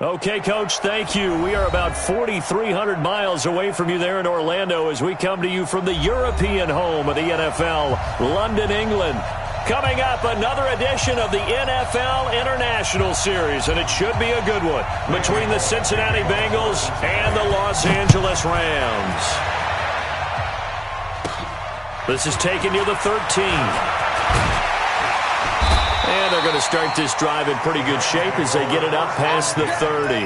Okay, Coach, thank you. We are about 4,300 miles away from you there in Orlando as we come to you from the European home of the NFL, London, England. Coming up, another edition of the NFL International Series, and it should be a good one, between the Cincinnati Bengals and the Los Angeles Rams. This is taking you to the 13. And they're going to start this drive in pretty good shape as they get it up past the 30.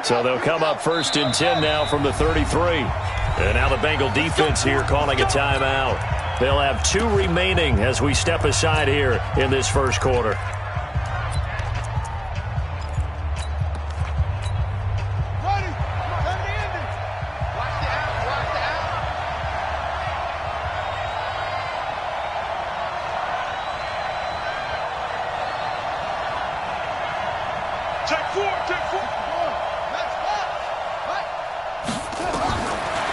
So they'll come up first and 10 now from the 33. And now the Bengal defense here calling a timeout. They'll have 2 remaining as we step aside here in this first quarter.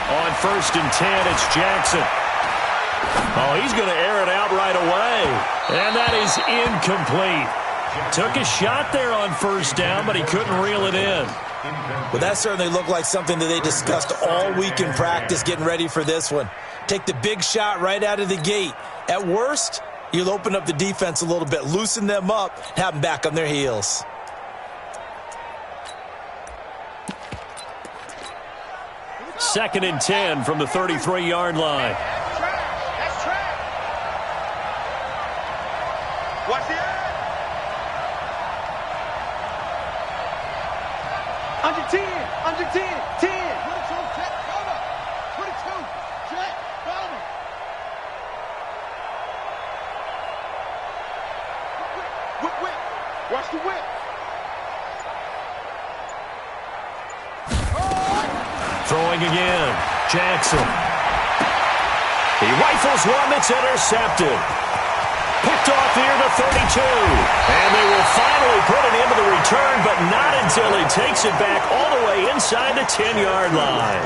On first and 10, it's Jackson. Oh, he's going to air it out right away. And that is incomplete. Took a shot there on first down, but he couldn't reel it in. Well, that certainly looked like something that they discussed all week in practice getting ready for this one. Take the big shot right out of the gate. At worst, you'll open up the defense a little bit, loosen them up, and have them back on their heels. Second and 10 from the 33-yard line. Watch the under 10, under 10, 10. 22, check, cover. 22, check, cover. Whip. Watch the whip. Throwing again, Jackson. He rifles one that's intercepted. Picked off here to 32. And they will finally put it into the return, but not until he takes it back all the way inside the 10-yard line.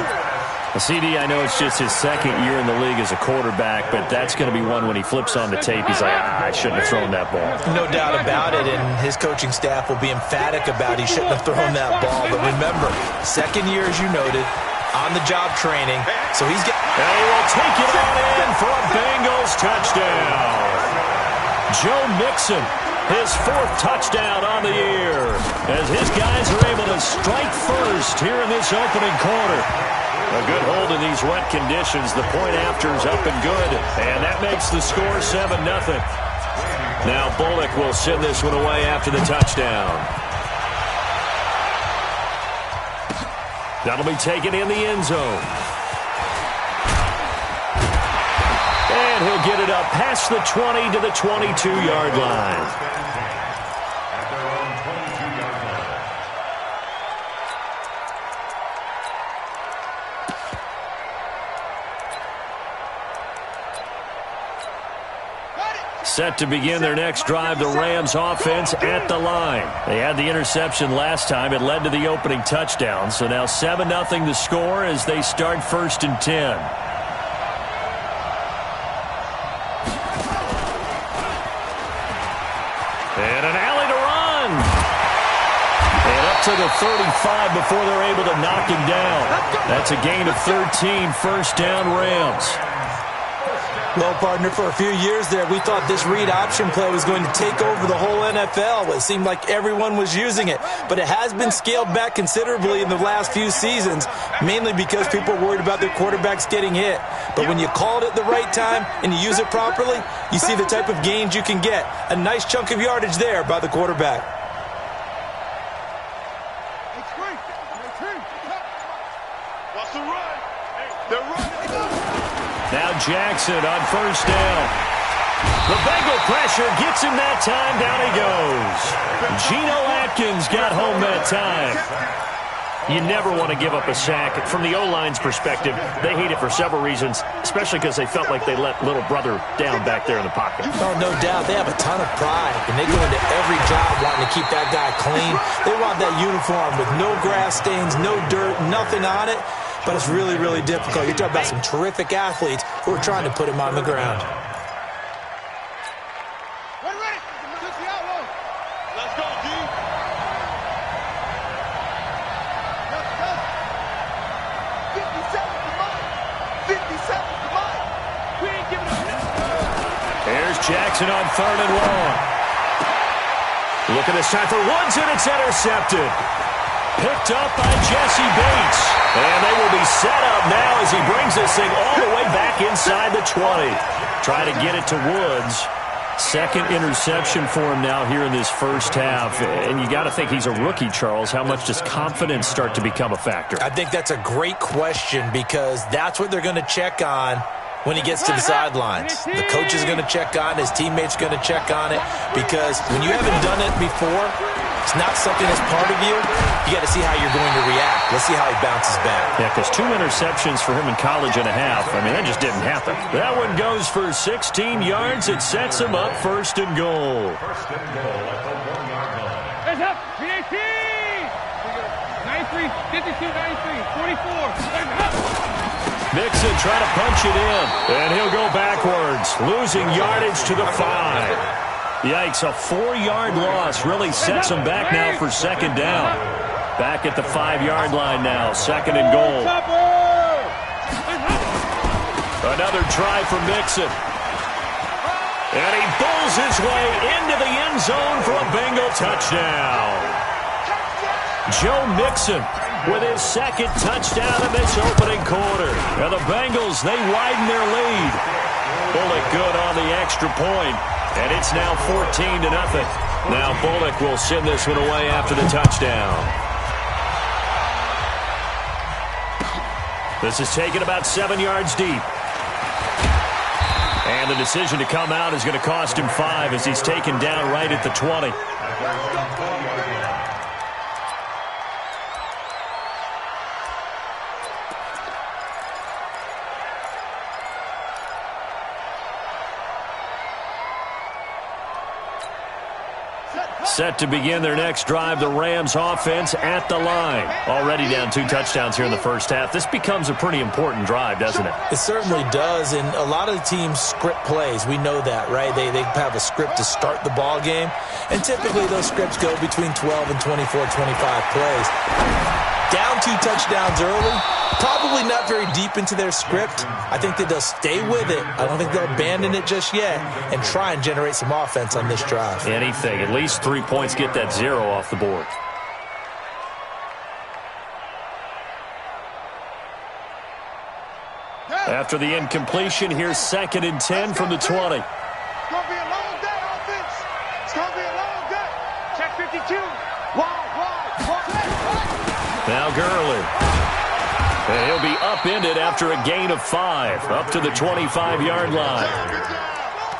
CD, I know it's just his second year in the league as a quarterback, but that's going to be one when he flips on the tape. He's like, I shouldn't have thrown that ball. No doubt about it, and his coaching staff will be emphatic about he shouldn't have thrown that ball. But remember, second year, as you noted, on-the-job training, so he's getting... And he will take it on in for a Bengals touchdown. Joe Mixon, his 4th touchdown on the year, as his guys are able to strike first here in this opening quarter. A good hold in these wet conditions. The point after is up and good, and that makes the score 7-0. Now Bullock will send this one away after the touchdown. That'll be taken in the end zone. And he'll get it up past the 20 to the 22-yard line. Set to begin their next drive, the Rams offense at the line. They had the interception last time. It led to the opening touchdown. So now 7-0 the score as they start first and 10. And an alley to run. And up to the 35 before they're able to knock him down. That's a gain of 13, first down Rams. Well, partner, for a few years there, we thought this read option play was going to take over the whole NFL. It seemed like everyone was using it, but it has been scaled back considerably in the last few seasons, mainly because people are worried about their quarterbacks getting hit. But when you call it at the right time and you use it properly, you see the type of gains you can get. A nice chunk of yardage there by the quarterback. Now Jackson on first down. The Bengal pressure gets him that time. Down he goes. Geno Atkins got home that time. You never want to give up a sack. From the O-line's perspective, they hate it for several reasons, especially because they felt like they let little brother down back there in the pocket. Oh, no doubt. They have a ton of pride, and they go into every job wanting to keep that guy clean. They want that uniform with no grass stains, no dirt, nothing on it. But it's really, really difficult. You're talking about some terrific athletes who are trying to put him on the ground. Let's go, D. 57 to mine. 57 to mine. We ain't giving up. Here's Jackson on 3rd and long. Looking this time for Woods, and it's intercepted. Picked up by Jesse Bates. And they will be set up now as he brings this thing all the way back inside the 20. Try to get it to Woods. Second interception for him now here in this first half. And you got to think he's a rookie, Charles. How much does confidence start to become a factor? I think that's a great question because that's what they're going to check on when he gets to the sidelines. The coach is going to check on it. His teammates going to check on it because when you haven't done it before, it's not something that's part of you. You got to see how you're going to react. Let's see how he bounces back. Yeah, because 2 interceptions for him in college and a half. I mean, that just didn't happen. That one goes for 16 yards. It sets him up 1st and goal. Hands up. 318. 93, 52, 93, 44. Mixon trying to punch it in. And he'll go backwards, losing yardage to the 5. Yikes, a 4-yard loss really sets him back now for 2nd down. Back at the 5-yard line now, 2nd and goal. Another try for Mixon. And he bulls his way into the end zone for a Bengal touchdown. Joe Mixon with his 2nd touchdown in this opening quarter. And the Bengals, they widen their lead. Bullock good on the extra point. And it's now 14-0. Now Bullock will send this one away after the touchdown. This is taken about 7 yards deep. And the decision to come out is going to cost him 5 as he's taken down right at the 20. Set to begin their next drive, the Rams offense at the line. Already down 2 touchdowns here in the first half. This becomes a pretty important drive, doesn't it? It certainly does, and a lot of the teams script plays. We know that, right? They have a script to start the ball game, and typically those scripts go between 12 and 24, 25 plays. Down 2 touchdowns early, probably not very deep into their script. I think that they'll stay with it. I don't think they'll abandon it just yet and try and generate some offense on this drive. Anything. At least 3 points, get that 0 off the board. After the incompletion, here's 2nd and 10 from the 20. It's going to be a long day, offense. It's going to be a long day. Check 52. Wide. Now Gurley. And he'll be upended after a gain of 5, up to the 25-yard line.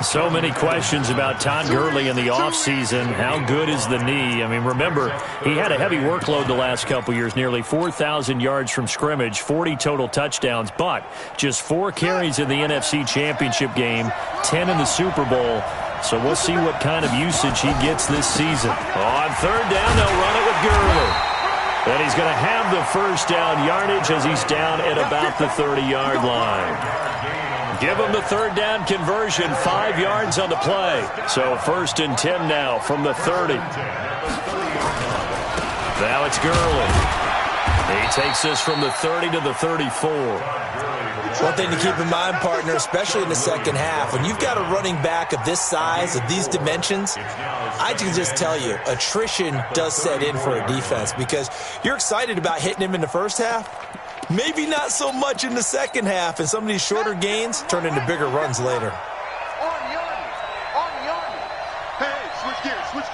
So many questions about Todd Gurley in the offseason. How good is the knee? I mean, remember, he had a heavy workload the last couple years, nearly 4,000 yards from scrimmage, 40 total touchdowns, but just 4 carries in the NFC Championship game, 10 in the Super Bowl. So we'll see what kind of usage he gets this season. On 3rd down, they'll run it with Gurley. And he's going to have the first down yardage as he's down at about the 30-yard line. Give him the 3rd down conversion, 5 yards on the play. So 1st and 10 now from the 30. Now it's Gurley. He takes this from the 30 to the 34. One thing to keep in mind, partner, especially in the second half, when you've got a running back of this size, of these dimensions, I can just tell you, attrition does set in for a defense because you're excited about hitting him in the first half. Maybe not so much in the second half, and some of these shorter gains turn into bigger runs later. On yardage. Hey, switch gears. Switch it.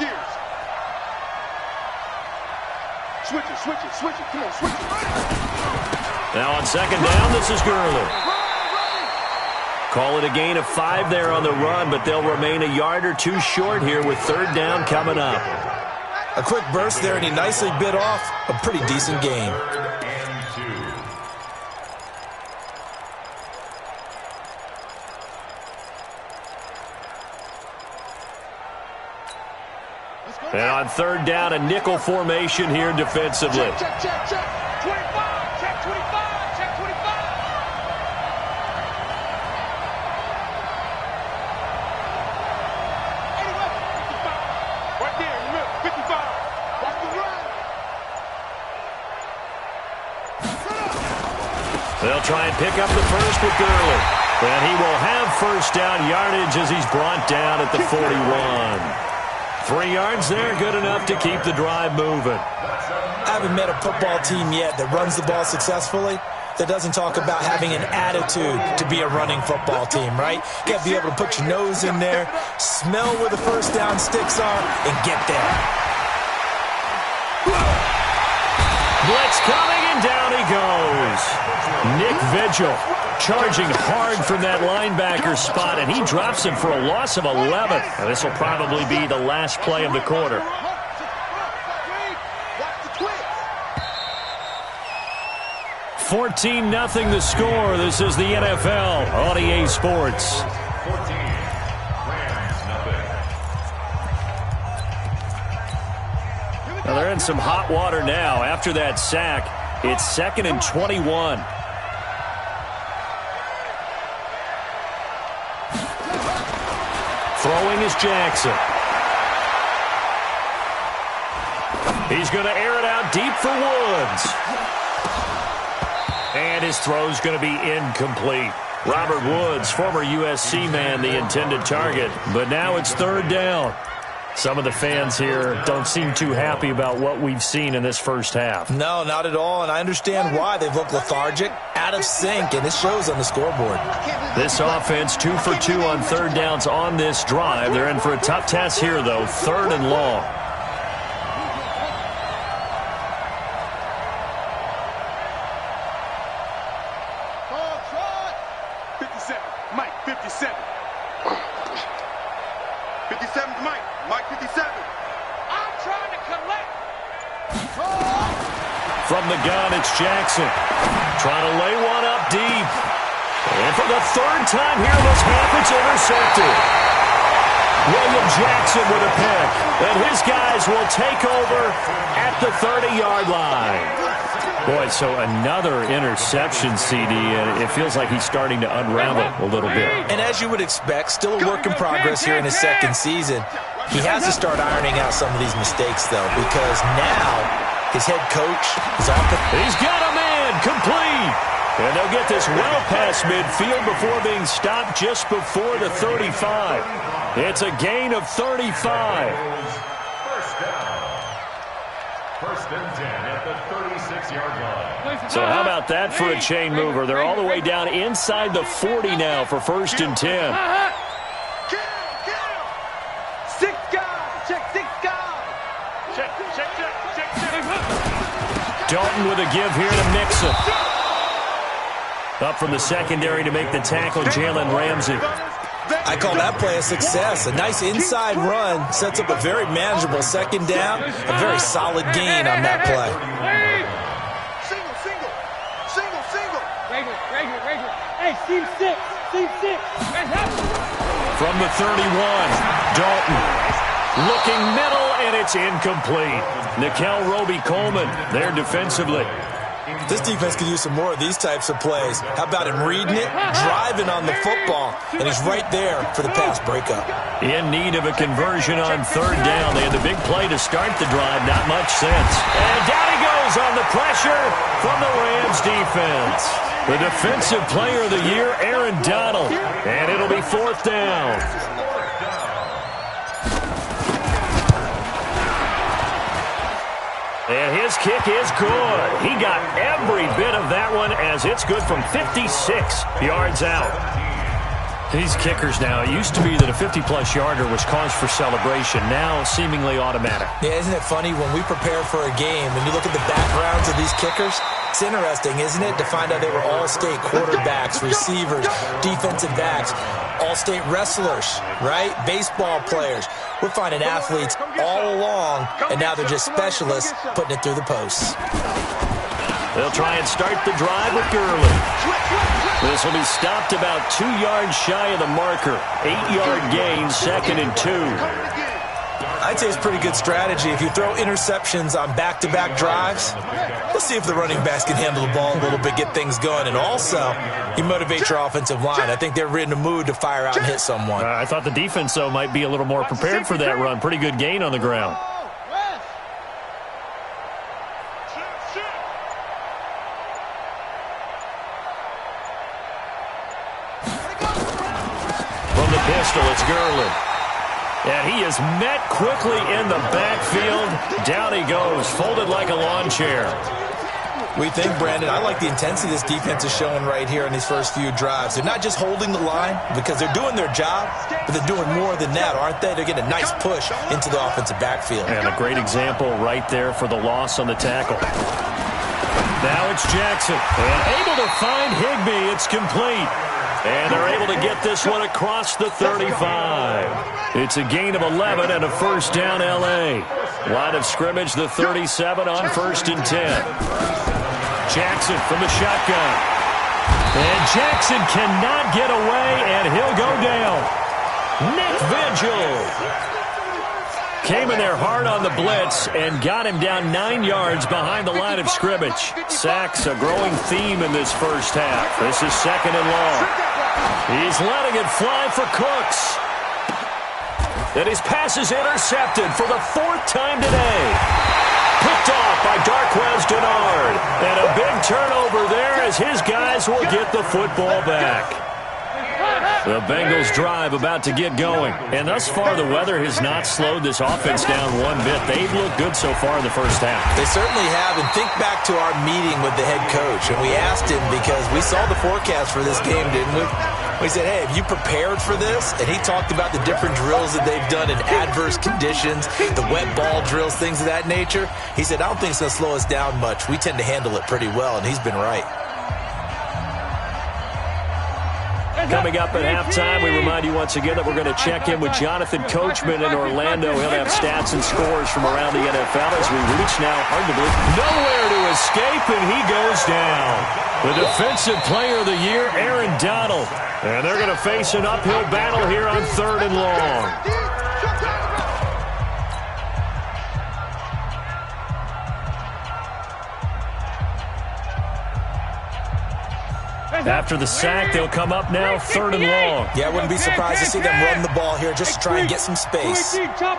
Come on, switch it. Now on 2nd down, this is Gurley. Call it a gain of 5 there on the run, but they'll remain a yard or 2 short here with 3rd down coming up. A quick burst there, and he nicely bit off a pretty decent gain. And on third down, a nickel formation here defensively. Check, check, check. 25, check 25, check 25. Anyway, 55. Right there, in the middle, 55. Watch the run. They'll try and pick up the first with Gurley. And he will have first down yardage as he's brought down at the 41. 3 yards there, good enough to keep the drive moving. I haven't met a football team yet that runs the ball successfully that doesn't talk about having an attitude to be a running football team, right? You got to be able to put your nose in there, smell where the first down sticks are, and get there. Blitz coming, and down he goes. Nick Vigil charging hard from that linebacker spot, and he drops him for a loss of 11. Now, this will probably be the last play of the quarter. 14-0 the score. This is the NFL on EA Sports. Now they're in some hot water now. After that sack, it's 2nd and 21. Throwing is Jackson. He's going to air it out deep for Woods. And his throw's going to be incomplete. Robert Woods, former USC man, the intended target. But now it's 3rd down. Some of the fans here don't seem too happy about what we've seen in this first half. No, not at all, and I understand why. They've looked lethargic, out of sync, and it shows on the scoreboard. This offense 2 for 2 on 3rd downs on this drive. They're in for a tough task here, though, 3rd and long. From the gun, it's Jackson. Trying to lay one up deep. And for the 3rd time here this half, it's intercepted. William Jackson with a pick. And his guys will take over at the 30-yard line. Boy, so another interception, CD, and it feels like he's starting to unravel a little bit. And as you would expect, still a work in progress here in his 2nd season. He has to start ironing out some of these mistakes, though, because now his head coach is off. He's got a man complete. And they'll get this well past midfield before being stopped just before the 35. It's a gain of 35. First down. 1st and 10 at the 36-yard line. So how about that for a chain mover? They're all the way down inside the 40 now for 1st and 10. 6 guys. Check 6 guys. Check. Dalton with a give here to Mixon. Up from the secondary to make the tackle, Jalen Ramsey. I call that play a success. A nice inside run sets up a very manageable 2nd down. A very solid gain on that play. Single. Regular. Hey, seam 6. From the 31, Dalton. Looking middle, and it's incomplete. Nickel Roby-Coleman there defensively. This defense could use some more of these types of plays. How about him reading it, driving on the football, and he's right there for the pass breakup. In need of a conversion on 3rd down. They had the big play to start the drive, not much sense. And down he goes on the pressure from the Rams defense. The defensive player of the year, Aaron Donald. And it'll be 4th down. And his kick is good. He got every bit of that one as it's good from 56 yards out. These kickers now, it used to be that a 50-plus yarder was cause for celebration. Now, seemingly automatic. Yeah, isn't it funny when we prepare for a game and you look at the backgrounds of these kickers? It's interesting, isn't it, to find out they were all-state quarterbacks, receivers, defensive backs. all-state wrestlers, right? Baseball players. We're finding athletes all along, and now they're just specialists putting it through the posts. They'll try and start the drive with Gurley. This will be stopped about 2 yards shy of the marker. 8-yard gain, 2nd and 2. I'd say it's pretty good strategy. If you throw interceptions on back-to-back drives, let's see if the running backs can handle the ball a little bit, get things going. And also, you motivate your offensive line. I think they're in the mood to fire out and hit someone. I thought the defense, though, might be a little more prepared for that run. Pretty good gain on the ground. From the pistol, it's Gurley. And he is met quickly in the backfield. Down he goes, folded like a lawn chair. We think, Brandon, I like the intensity this defense is showing right here in these first few drives. They're not just holding the line because they're doing their job, but they're doing more than that, aren't they? They're getting a nice push into the offensive backfield. And a great example right there for the loss on the tackle. Now it's Jackson. And able to find Higbee. It's complete. And they're able to get this one across the 35. It's a gain of 11 and a first down, L.A. Line of scrimmage, the 37 on 1st and 10. Jackson from the shotgun. And Jackson cannot get away, and he'll go down. Nick Vigil came in there hard on the blitz and got him down 9 yards behind the line of scrimmage. Sacks, a growing theme in this first half. This is 2nd and long. He's letting it fly for Cooks. And his pass is intercepted for the 4th time today. Picked off by Darquez Denard. And a big turnover there as his guys will get the football back. The Bengals drive about to get going. And thus far, the weather has not slowed this offense down one bit. They've looked good so far in the first half. They certainly have. And think back to our meeting with the head coach. And we asked him because we saw the forecast for this game, didn't we? We said, hey, have you prepared for this? And he talked about the different drills that they've done in adverse conditions, the wet ball drills, things of that nature. He said, I don't think it's going to slow us down much. We tend to handle it pretty well, and he's been right. Coming up at halftime, we remind you once again that we're going to check in with Jonathan Coachman in Orlando. He'll have stats and scores from around the NFL as we reach now, hard to believe, nowhere to escape, and he goes down. The Defensive Player of the Year, Aaron Donald. And they're going to face an uphill battle here on 3rd and long. After the sack, they'll come up now 3rd and long. Yeah, I wouldn't be surprised to see them run the ball here just to try and get some space. Go.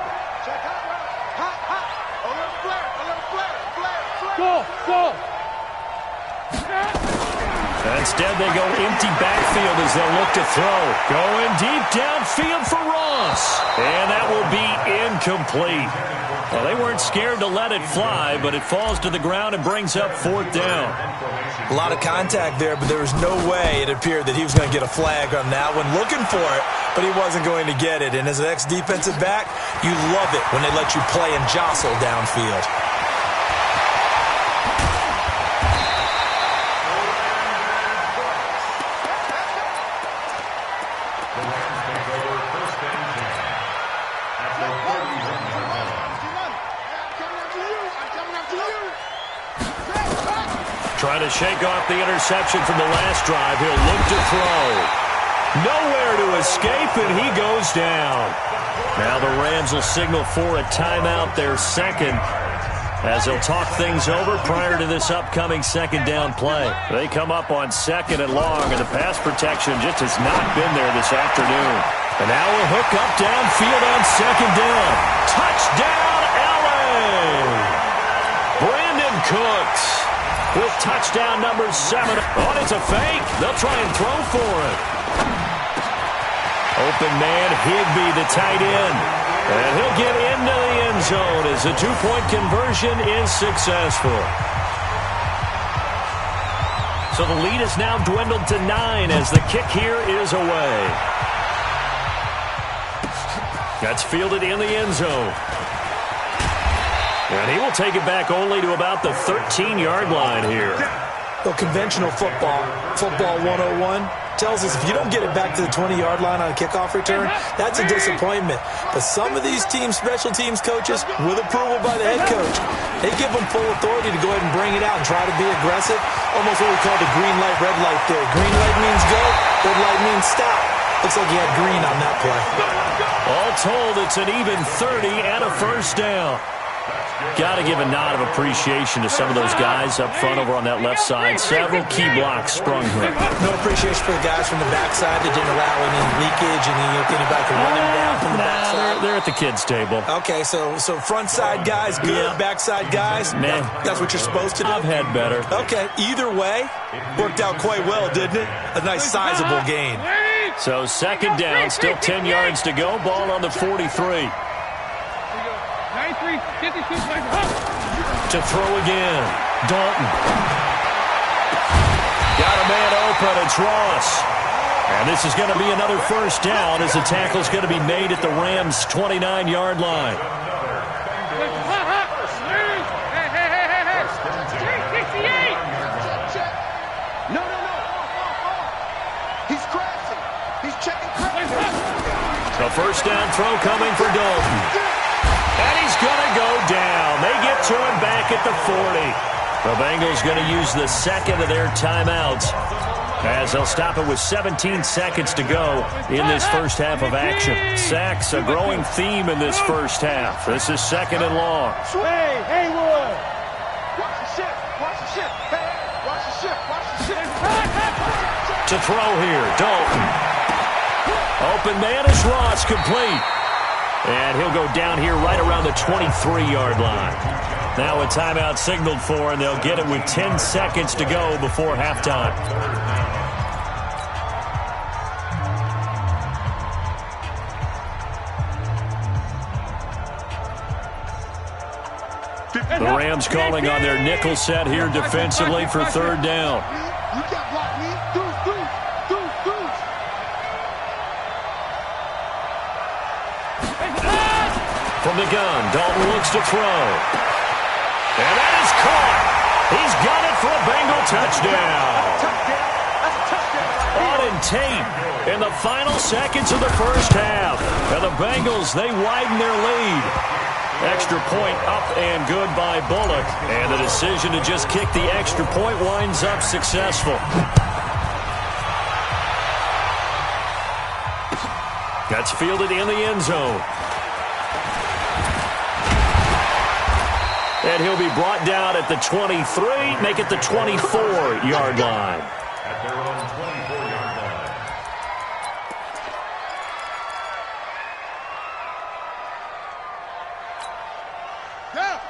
Instead, they go empty backfield as they'll look to throw. Going deep downfield for Ross. And that will be incomplete. Well, they weren't scared to let it fly, but it falls to the ground and brings up 4th down. A lot of contact there, but there was no way it appeared that he was going to get a flag on that one. Looking for it, but he wasn't going to get it. And as an ex-defensive back, you love it when they let you play and jostle downfield. Trying to shake off the interception from the last drive. He'll look to throw. Nowhere to escape, and he goes down. Now the Rams will signal for a timeout, their second, as they'll talk things over prior to this upcoming 2nd down play. They come up on 2nd and long, and the pass protection just has not been there this afternoon. And now a hook up downfield on 2nd down. Touchdown, L.A. Brandon Cooks with touchdown number 7. Oh, it's a fake. They'll try and throw for it. Open man, Higbee, the tight end. And he'll get into the end zone as the 2-point conversion is successful. So the lead is now dwindled to 9 as the kick here is away. That's fielded in the end zone. And he will take it back only to about the 13-yard line here. Well, conventional football 101, tells us if you don't get it back to the 20-yard line on a kickoff return, that's a disappointment. But some of these special teams coaches, with approval by the head coach, they give them full authority to go ahead and bring it out and try to be aggressive. Almost what we call the green light, red light theory. Green light means go, red light means stop. Looks like he had green on that play. All told, it's an even 30 and a first down. Got to give a nod of appreciation to some of those guys up front over on that left side. Several key blocks sprung here. No appreciation for the guys from the backside that didn't allow any leakage and anybody could run them down from the backside. They're at the kids' table. Okay, so front side guys, good. Yeah. Backside guys, man, that's what you're supposed to do. I've had better. Okay, either way, worked out quite well, didn't it? A nice sizable gain. So second down, still 10 yards to go. Ball on the 43. To throw again. Dalton. Got a man open. It's Ross. And this is going to be another first down as the tackle's going to be made at the Rams' 29-yard line. No. He's crashing. He's checking crashing. The first down throw coming for Dalton. And he's going to go down. They get to him back at the 40. The Bengals going to use the second of their timeouts as they'll stop it with 17 seconds to go in this first half of action. Sacks, a growing theme in this first half. This is second and long. Hey, Haywood. Watch the shift. Watch the shift. Hey, watch the shift. Watch the shift. To throw here, Dalton. Open man is Ross, complete. And he'll go down here right around the 23-yard line. Now a timeout signaled for, and they'll get it with 10 seconds to go before halftime. The Rams calling on their nickel set here defensively for third down. You can't block me. Deuce. From the gun, Dalton looks to throw. And that is caught. He's got it for a Bengal touchdown. Auden Tate in the final seconds of the first half. And the Bengals, they widen their lead. Extra point up and good by Bullock. And the decision to just kick the extra point winds up successful. That's fielded in the end zone. And he'll be brought down at the 23, make it the 24-yard line. At their own 24-yard line.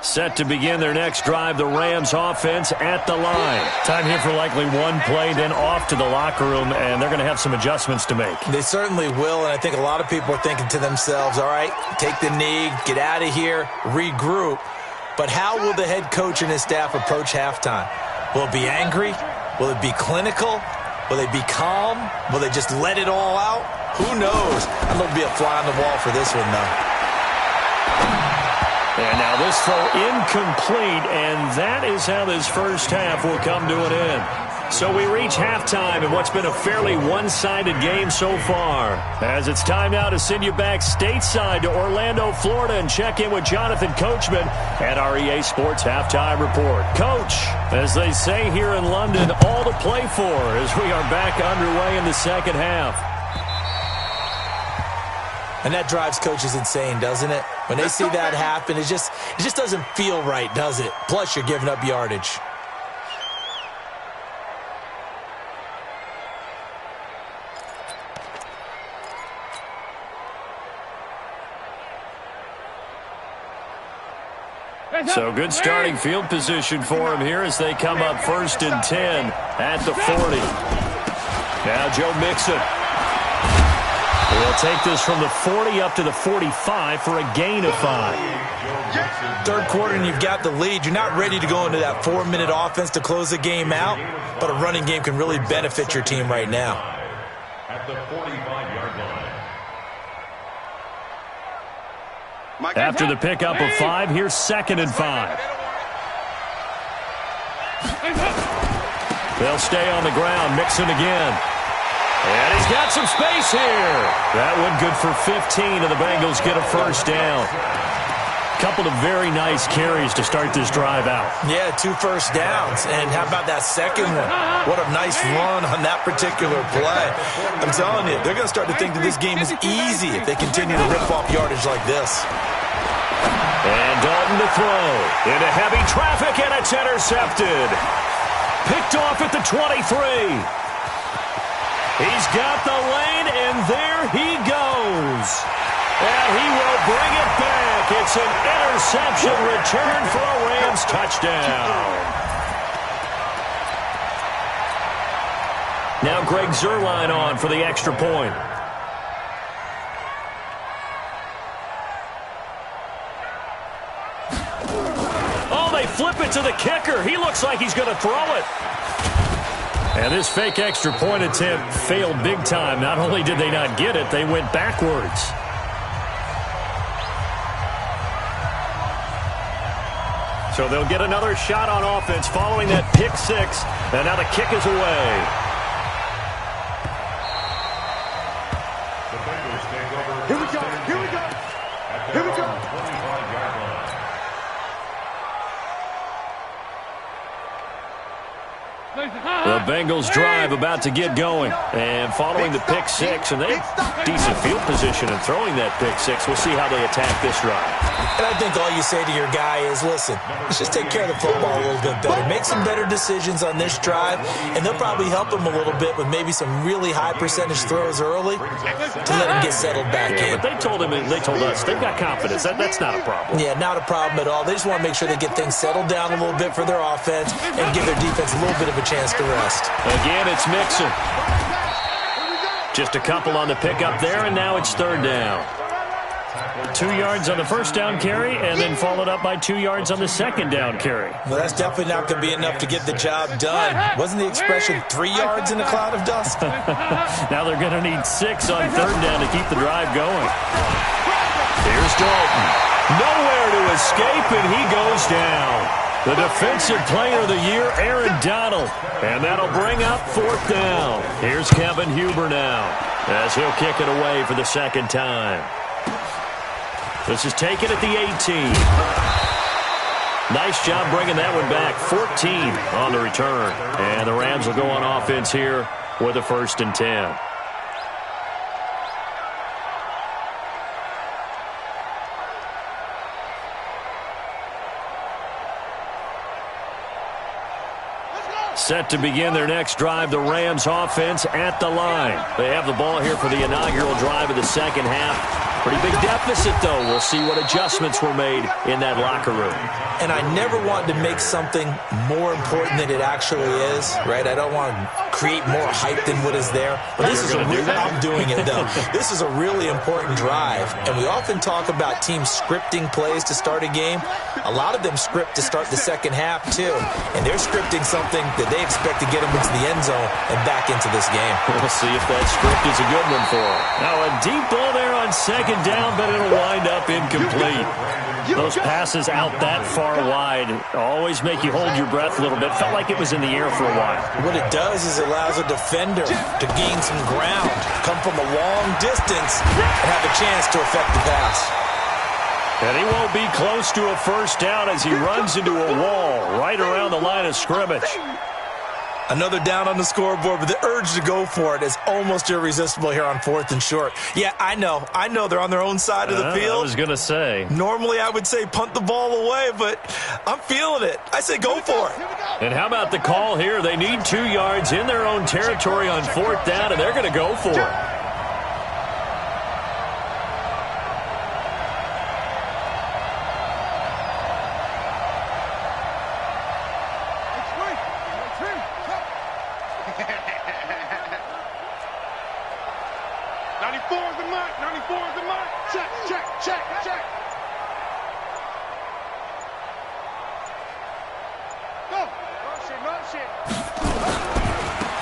Set to begin their next drive, the Rams offense at the line. Time here for likely one play, then off to the locker room, and they're going to have some adjustments to make. They certainly will, and I think a lot of people are thinking to themselves, all right, take the knee, get out of here, regroup. But how will the head coach and his staff approach halftime? Will it be angry? Will it be clinical? Will they be calm? Will they just let it all out? Who knows? I'm going to be a fly on the wall for this one, though. And now this throw incomplete, and that is how this first half will come to an end. So we reach halftime in what's been a fairly one-sided game so far. As it's time now to send you back stateside to Orlando, Florida, and check in with Jonathan Coachman at our EA Sports Halftime Report. Coach, as they say here in London, all to play for as we are back underway in the second half. And that drives coaches insane, doesn't it? When they see that happen, it just doesn't feel right, does it? Plus, you're giving up yardage. So good starting field position for him here as they come up 1st and 10 at the 40. Now Joe Mixon. He'll take this from the 40 up to the 45 for a gain of 5. Third quarter and you've got the lead. You're not ready to go into that 4-minute offense to close the game out, but a running game can really benefit your team right now. At the 45-yard line. After the pickup of 5, here's 2nd and 5. They'll stay on the ground. Mixon again. And he's got some space here. That one good for 15, and the Bengals get a first down. Couple of very nice carries to start this drive out. Yeah, 2 first downs. And how about that second one? What a nice run on that particular play. I'm telling you, they're going to start to think that this game is easy if they continue to rip off yardage like this. And Dalton to throw. Into heavy traffic, and it's intercepted. Picked off at the 23. He's got the lane, and there he goes. And he will bring it back. It's an interception return for a Rams touchdown. Now Greg Zuerlein on for the extra point. Oh, they flip it to the kicker. He looks like he's going to throw it. And this fake extra point attempt failed big time. Not only did they not get it, they went backwards. So they'll get another shot on offense following that pick six. And now the kick is away. Here we go. Here we go. Here we go. The Bengals drive about to get going. And following the pick six, and they have decent field position in throwing that pick six. We'll see how they attack this drive. And I think all you say to your guy is, listen, let's just take care of the football a little bit better. Make some better decisions on this drive, and they'll probably help him a little bit with maybe some really high percentage throws early to let him get settled back in. But they told us they've got confidence. That's not a problem. Yeah, not a problem at all. They just want to make sure they get things settled down a little bit for their offense and give their defense a little bit of a chance to rest. Again, it's Mixon. Just a couple on the pickup there, and now it's third down. 2 yards on the first down carry, and then followed up by 2 yards on the second down carry. Well, that's definitely not going to be enough to get the job done. Wasn't the expression 3 yards in a cloud of dust? Now they're going to need 6 on third down to keep the drive going. Here's Dalton. Nowhere to escape, and he goes down. The Defensive Player of the Year, Aaron Donald. And that'll bring up fourth down. Here's Kevin Huber now, as he'll kick it away for the second time. This is taken at the 18. Nice job bringing that one back. 14 on the return. And the Rams will go on offense here with a 1st and 10. Set to begin their next drive, the Rams offense at the line. They have the ball here for the inaugural drive of the second half. Pretty big deficit, though. We'll see what adjustments were made in that locker room. And I never wanted to make something more important than it actually is, right? I don't want to create more hype than what is there. But this is I'm doing it, though. This is a really important drive. And we often talk about teams scripting plays to start a game. A lot of them script to start the second half, too. And they're scripting something that they expect to get them into the end zone and back into this game. We'll see if that script is a good one for them. Now a deep ball there on second down, but it'll wind up incomplete. Those passes out that far wide always make you hold your breath a little bit. Felt like it was in the air for a while. What it does is it allows a defender to gain some ground, come from a long distance, and have a chance to affect the pass. And he won't be close to a first down as he runs into a wall right around the line of scrimmage. Another down on the scoreboard, but the urge to go for it is almost irresistible here on 4th and short. Yeah, I know they're on their own side of the field. I was going to say. Normally I would say punt the ball away, but I'm feeling it. I say go for it. And how about the call here? They need 2 yards in their own territory on 4th down, and they're going to go for it.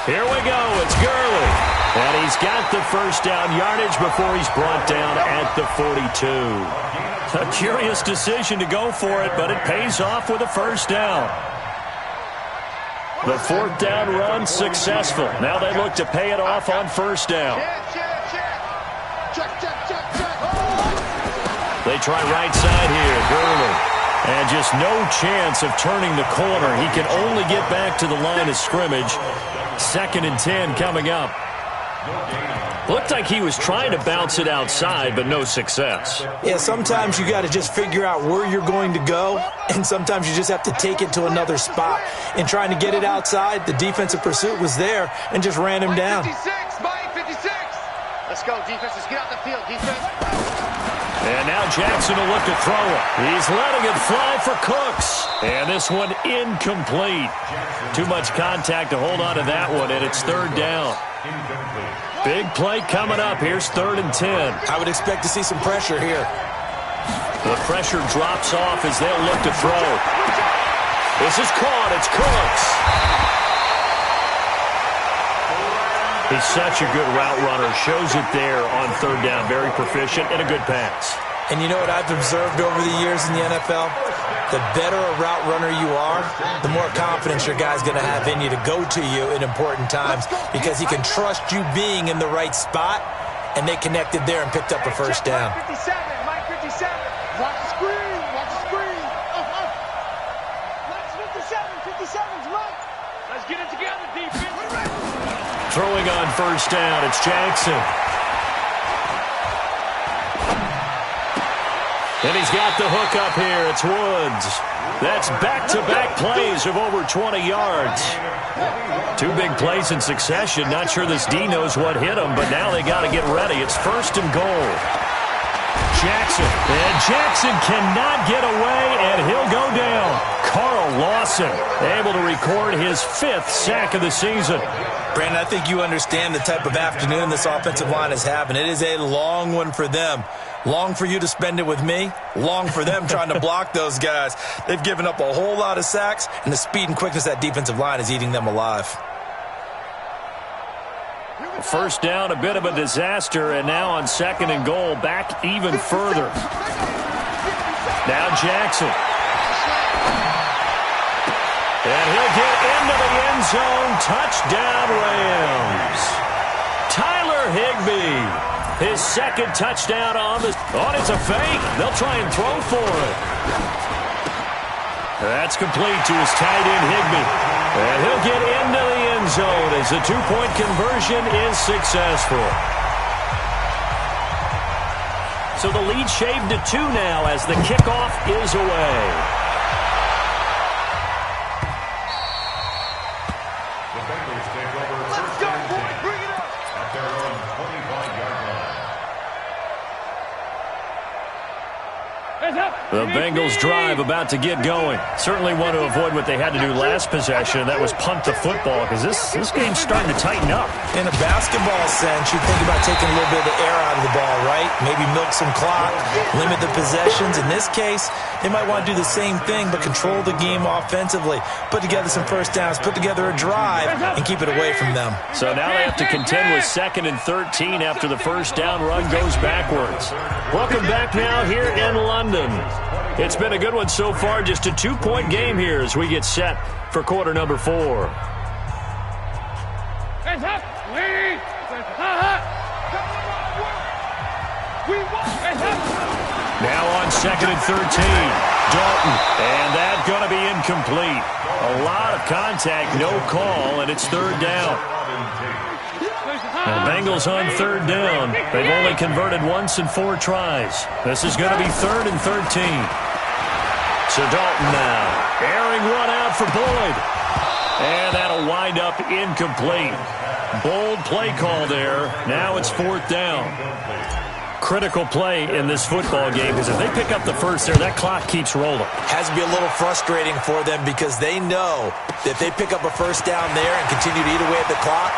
Here we go. It's Gurley. And he's got the first down yardage before he's brought down at the 42. A curious decision to go for it, but it pays off with a first down. The fourth down run successful. Now they look to pay it off on first down. They try right side here. Gurley. And just no chance of turning the corner. He can only get back to the line of scrimmage. 2nd and 10 coming up. Looked like he was trying to bounce it outside, but no success. Yeah, sometimes you got to just figure out where you're going to go, and sometimes you just have to take it to another spot. In trying to get it outside, the defensive pursuit was there and just ran him down. 56, Mike, 56. Let's go, defense. Let's get out the field, defense. And now Jackson will look to throw it. He's letting it fly for Cooks. And this one incomplete. Too much contact to hold on to that one, and it's 3rd down. Big play coming up. Here's 3rd and 10. I would expect to see some pressure here. The pressure drops off as they'll look to throw. This is caught. It's Cooks. He's such a good route runner. Shows it there on 3rd down. Very proficient and a good pass. And you know what I've observed over the years in the NFL? The better a route runner you are, the more confidence your guy's going to have in you to go to you in important times because he can trust you being in the right spot, and they connected there and picked up a first down. 57, Mike 57. Watch the screen, watch the screen. Let's 57, 57's Mike. Let's get it together, defense. Throwing on first down, it's Jackson. And he's got the hook up here. It's Woods. That's back-to-back plays of over 20 yards. 2 big plays in succession. Not sure this D knows what hit him, but now they got to get ready. It's 1st and goal. Jackson. And Jackson cannot get away, and he'll go down. Carl Lawson able to record his 5th sack of the season. Brandon, I think you understand the type of afternoon this offensive line is having. It is a long one for them. Long for you to spend it with me. Long for them trying to block those guys. They've given up a whole lot of sacks, and the speed and quickness of that defensive line is eating them alive. First down, a bit of a disaster, and now on 2nd and goal, back even further. Now Jackson. And he'll get into the end zone. Touchdown, Rams. Tyler Higbee. His 2nd touchdown on the... Oh, it's a fake. They'll try and throw for it. That's complete to his tight end, Higbee. And he'll get into the end zone as the 2-point conversion is successful. So the lead shaved to 2 now as the kickoff is away. The Bengals drive about to get going. Certainly want to avoid what they had to do last possession. That was punt the football because this game's starting to tighten up. In a basketball sense, you think about taking a little bit of the air out of the ball, right? Maybe milk some clock, limit the possessions. In this case, they might want to do the same thing but control the game offensively. Put together some first downs, put together a drive, and keep it away from them. So now they have to contend with 2nd and 13 after the first down run goes backwards. Welcome back now here in London. It's been a good one so far. Just a 2-point game here as we get set for quarter number 4. Now on 2nd and 13. Dalton. And that's going to be incomplete. A lot of contact, no call, and it's 3rd down. The Bengals on 3rd down. They've only converted once in 4 tries. This is going to be 3rd and 13. So Dalton now. Airing one out for Boyd. And that'll wind up incomplete. Bold play call there. Now it's 4th down. Critical play in this football game because if they pick up the first there, that clock keeps rolling. Has to be a little frustrating for them because they know that if they pick up a first down there and continue to eat away at the clock,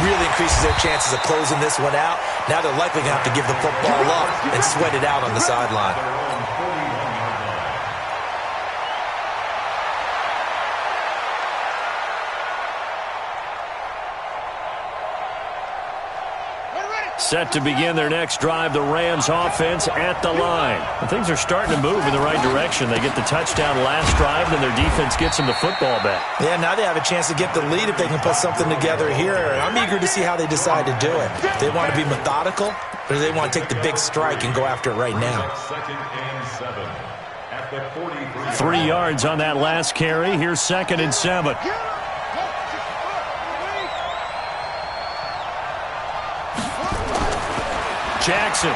really increases their chances of closing this one out. Now they're likely going to have to give the football up and sweat it out on the sideline. Ready. Set to begin their next drive, the Rams offense at the line. And things are starting to move in the right direction. They get the touchdown last drive, then their defense gets them the football back. Yeah, now they have a chance to get the lead if they can put something together here. And I'm eager to see how they decide to do it. They want to be methodical, or do they want to take the big strike and go after it right now? 2nd and 7 at the 43. 3 yards on that last carry. Here's 2nd and 7. Jackson.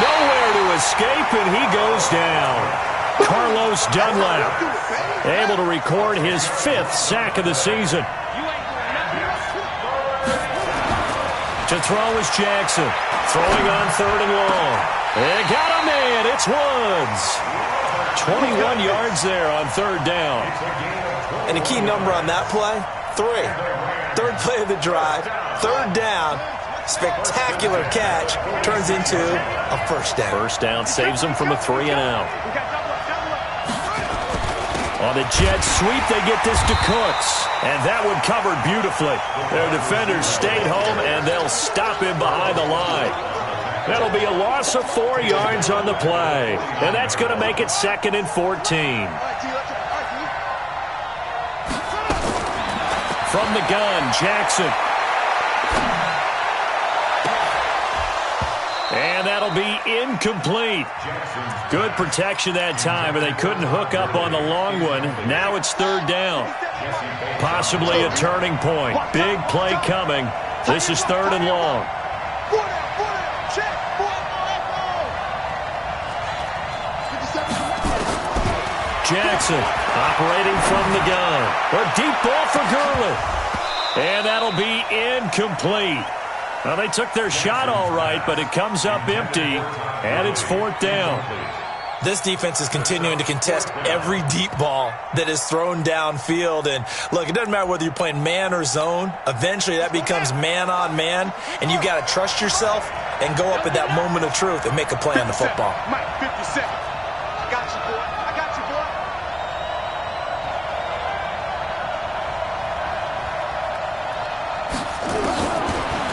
Nowhere to escape, and he goes down. Carlos Dunlap able to record his 5th sack of the season. To throw is Jackson. Throwing on 3rd and long. And got a man. It's Woods. 21 yards there on 3rd down. And a key number on that play, 3. 3rd play of the drive, 3rd down. Spectacular catch turns into a 1st down. 1st down saves them from a 3-and-out. On the jet sweep, they get this to Cooks. And that one covered beautifully. Their defenders stayed home, and they'll stop him behind the line. That'll be a loss of 4 yards on the play. And that's going to make it 2nd and 14. From the gun, Jackson. And that'll be incomplete. Good protection that time, but they couldn't hook up on the long one. Now it's 3rd down. Possibly a turning point. Big play coming. This is 3rd and long. Jackson operating from the gun. A deep ball for Gurley. And that'll be incomplete. Well, they took their shot all right, but it comes up empty, and it's 4th down. This defense is continuing to contest every deep ball that is thrown downfield. And, look, it doesn't matter whether you're playing man or zone. Eventually, that becomes man-on-man, and you've got to trust yourself and go up at that moment of truth and make a play on the football. Mike, 50 seconds. I got you, boy. I got you, boy.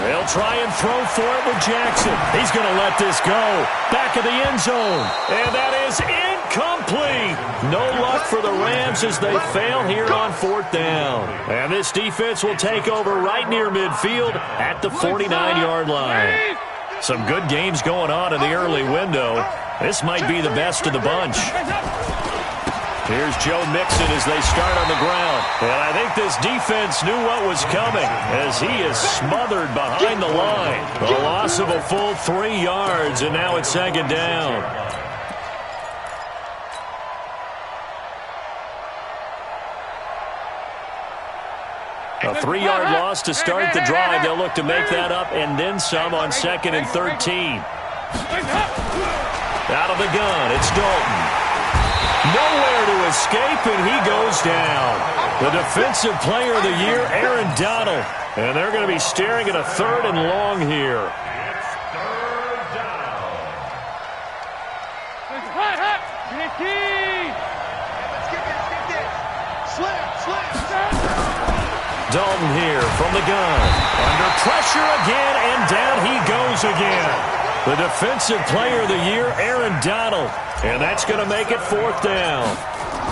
They'll try and throw for it with Jackson. He's going to let this go. Back of the end zone. And that is incomplete. No luck for the Rams as they fail here on 4th down. And this defense will take over right near midfield at the 49-yard line. Some good games going on in the early window. This might be the best of the bunch. Here's Joe Mixon as they start on the ground. And I think this defense knew what was coming as he is smothered behind the line. A loss of a full 3 yards, and now it's 2nd down. A 3-yard loss to start the drive. They'll look to make that up and then some on 2nd and 13. Out of the gun, it's Dalton. Nowhere to escape, and he goes down. The Defensive Player of the Year, Aaron Donald. And they're going to be staring at a 3rd and long here. Dalton here from the gun. Under pressure again, and down he goes again. The Defensive Player of the Year, Aaron Donald. And that's going to make it 4th down.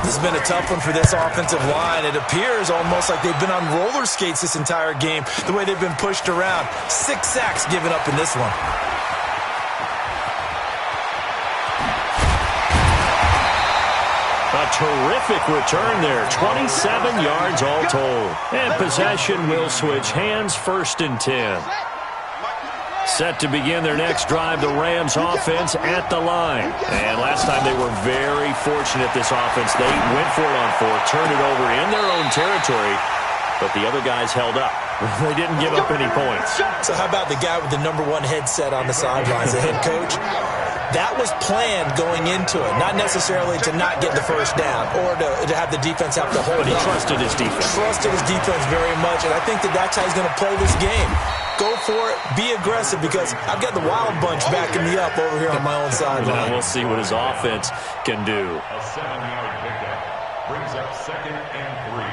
This has been a tough one for this offensive line. It appears almost like they've been on roller skates this entire game, the way they've been pushed around. 6 sacks given up in this one. A terrific return there. 27 yards all told. And possession will switch hands, 1st and 10. Set to begin their next drive, the Rams offense at the line. And last time they were very fortunate, this offense. They went for it on 4th, turned it over in their own territory, but the other guys held up. They didn't give up any points. So how about the guy with the #1 headset on the sidelines, the head coach? That was planned going into it, not necessarily to not get the 1st down or to have the defense have to hold But he up. trusted his defense. Trusted his defense very much, and I think that's how he's going to play this game. Go for it, be aggressive, because I've got the wild bunch backing me up over here on my own sideline. Now we'll see what his offense can do. A 7-yard pickup brings up 2nd and 3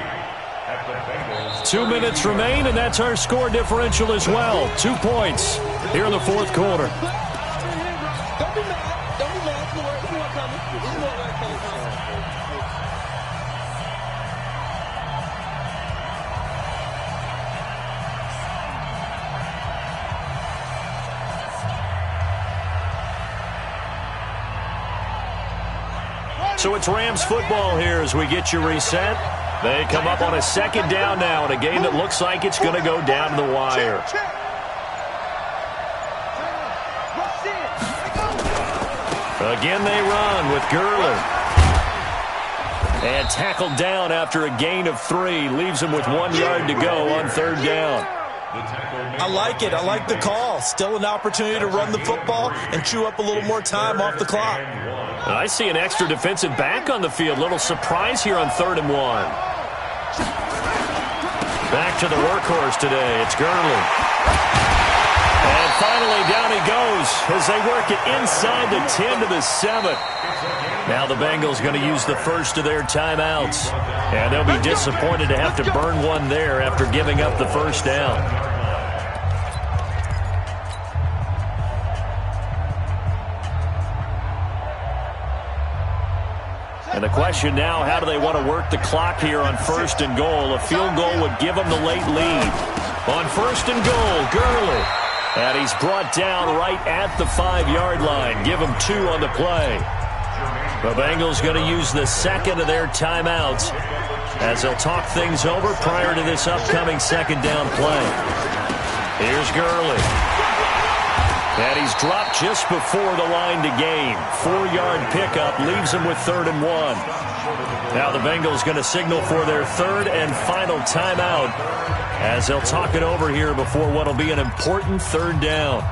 2 minutes remain, and that's our score differential as well. 2 points here in the fourth quarter. Don't be mad. Don't be mad. It's more coming. It's more coming. So it's Rams football here as we get you reset. They come up on a second down now in a game that looks like it's going to go down to the wire. Again they run with Gurley. And tackled down after a gain of 3. Leaves him with 1 yard to go on third down. I like it. I like the call. Still an opportunity to run the football and chew up a little more time off the clock. I see an extra defensive back on the field. Little surprise here on 3rd and 1. Back to the workhorse today. It's Gurley. And finally down he goes as they work it inside the 10 to the 7. Now the Bengals going to use the first of their timeouts. And they'll be disappointed to have to burn one there after giving up the first down. And the question now, how do they want to work the clock here on 1st and goal? A field goal would give them the late lead. On 1st and goal, Gurley. And he's brought down right at the 5-yard line. Give him 2 on the play. The Bengals going to use the second of their timeouts as they'll talk things over prior to this upcoming second down play. Here's Gurley. And he's dropped just before the line to gain. 4-yard pickup leaves him with 3rd and 1. Now the Bengals going to signal for their 3rd and final timeout as they'll talk it over here before what will be an important 3rd down.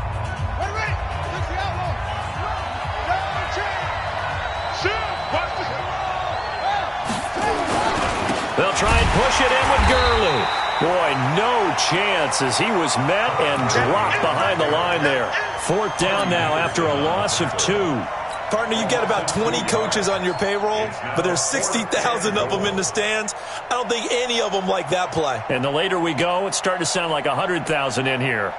They'll try and push it in with Gurley. Boy, no chance as he was met and dropped behind the line there. 4th down now after a loss of 2. Partner, you got about 20 coaches on your payroll, but there's 60,000 of them in the stands. I don't think any of them like that play. And the later we go, it's starting to sound like 100,000 in here.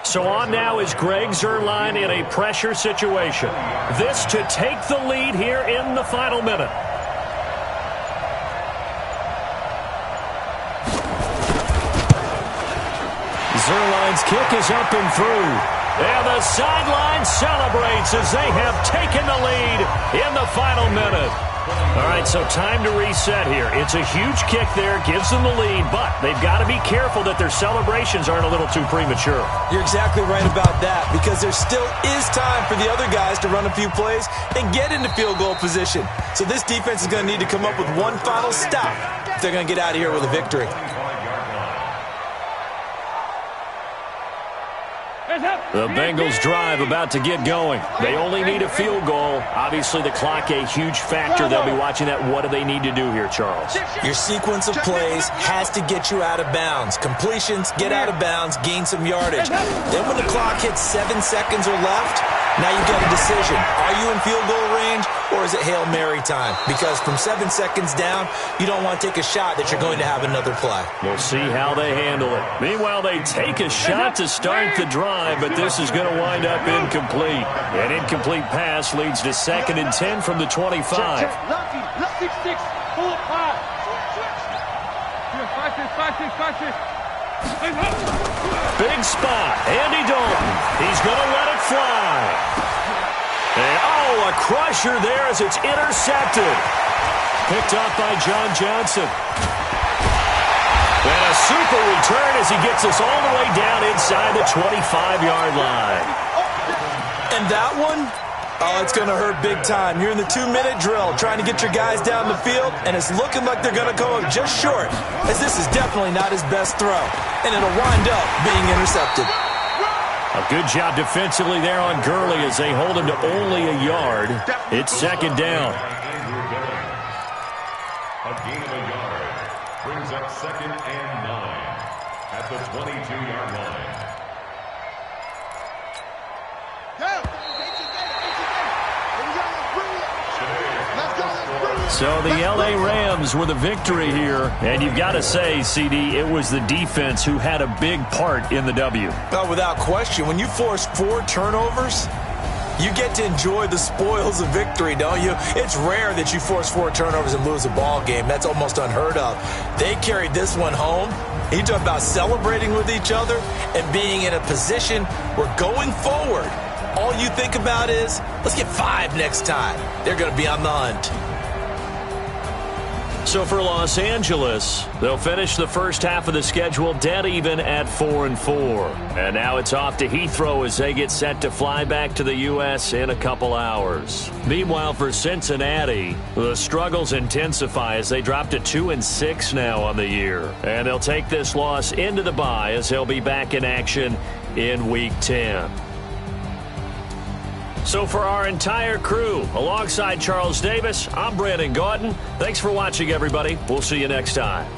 So on now is Greg Zuerlein in a pressure situation. This to take the lead here in the final minute. Zuerlein's kick is up and through. And the sideline celebrates as they have taken the lead in the final minute. All right, so time to reset here. It's a huge kick there, gives them the lead, but they've got to be careful that their celebrations aren't a little too premature. You're exactly right about that, because there still is time for the other guys to run a few plays and get into field goal position. So this defense is going to need to come up with one final stop if they're going to get out of here with a victory. The Bengals drive about to get going. They only need a field goal. Obviously, the clock a huge factor. They'll be watching that. What do they need to do here, Charles? Your sequence of plays has to get you out of bounds. Completions, get out of bounds, gain some yardage. Then when the clock hits 7 seconds or left, now you get a decision. Are you in field goal range, or is it Hail Mary time? Because from 7 seconds down, you don't want to take a shot that you're going to have another play. We'll see how they handle it. Meanwhile, they take a shot to start the drive, but this is going to wind up incomplete. An incomplete pass leads to 2nd and 10 from the 25. Lucky, 6, 4, 5. Big spot. Andy Dalton. He's going to let it fly. And, a crusher there as it's intercepted. Picked up by John Johnson. And a super return as he gets us all the way down inside the 25-yard line. And that one, it's going to hurt big time. You're in the 2-minute drill trying to get your guys down the field, and it's looking like they're going to go up just short, as this is definitely not his best throw, and it'll wind up being intercepted. A good job defensively there on Gurley as they hold him to only a yard. It's 2nd down. A gain of a yard brings up 2nd and 9 at the 22-yard line. So the L.A. Rams were the victory here. And you've got to say, CD, it was the defense who had a big part in the W. Well, without question, when you force 4 turnovers, you get to enjoy the spoils of victory, don't you? It's rare that you force 4 turnovers and lose a ball game. That's almost unheard of. They carried this one home. You talk about celebrating with each other and being in a position where going forward, all you think about is, let's get 5 next time. They're going to be on the hunt. So for Los Angeles, they'll finish the first half of the schedule dead even at 4-4. And now it's off to Heathrow as they get set to fly back to the U.S. in a couple hours. Meanwhile, for Cincinnati, the struggles intensify as they drop to 2-6 now on the year. And they'll take this loss into the bye as they'll be back in action in Week 10. So for our entire crew, alongside Charles Davis, I'm Brandon Gaudin. Thanks for watching, everybody. We'll see you next time.